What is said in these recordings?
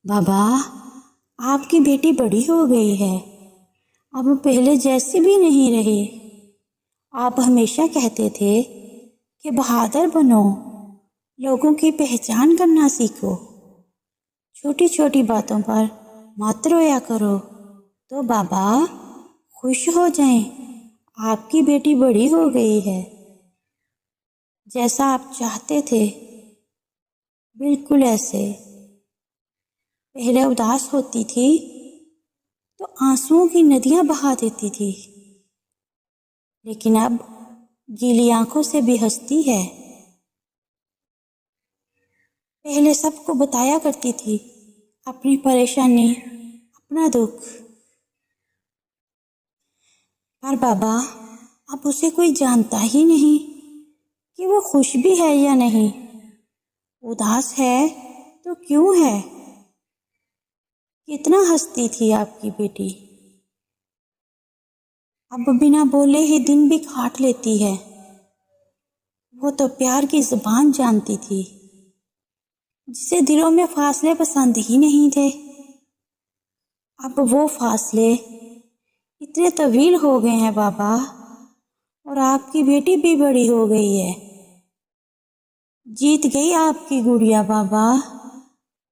बाबा, आपकी बेटी बड़ी हो गई है, अब पहले जैसी भी नहीं रही। आप हमेशा कहते थे कि बहादुर बनो, लोगों की पहचान करना सीखो, छोटी छोटी बातों पर मत रोया करो। तो बाबा खुश हो जाएं, आपकी बेटी बड़ी हो गई है, जैसा आप चाहते थे बिल्कुल ऐसे। पहले उदास होती थी तो आंसुओं की नदियां बहा देती थी, लेकिन अब गीली आंखों से भी हंसती है। पहले सबको बताया करती थी अपनी परेशानी, अपना दुख, पर बाबा अब उसे कोई जानता ही नहीं कि वो खुश भी है या नहीं, उदास है तो क्यों है। कितना हंसती थी आपकी बेटी, अब बिना बोले ही दिन भी काट लेती है। वो तो प्यार की जुबान जानती थी, जिसे दिलों में फासले पसंद ही नहीं थे। अब वो फासले इतने तवील हो गए हैं बाबा, और आपकी बेटी भी बड़ी हो गई है। जीत गई आपकी गुड़िया बाबा,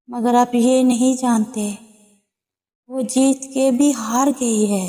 मगर आप ये नहीं जानते वो जीत के भी हार गई है।